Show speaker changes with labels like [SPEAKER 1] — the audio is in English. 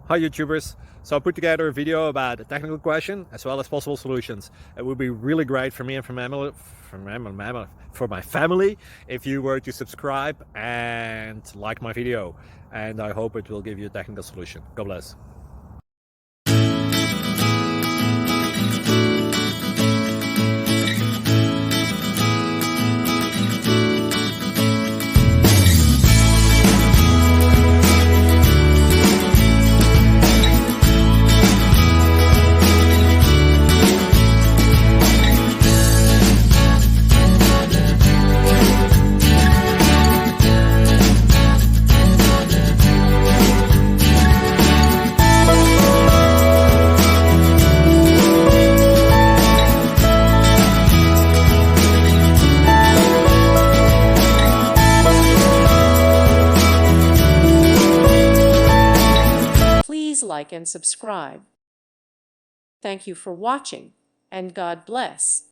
[SPEAKER 1] Hi YouTubers. So I put together a video about a technical question as well as possible solutions. It would be really great for me and for my family if you were to subscribe and like my video, and I hope it will give you a technical solution. God bless.
[SPEAKER 2] Please like and subscribe. Thank you for watching, and God bless.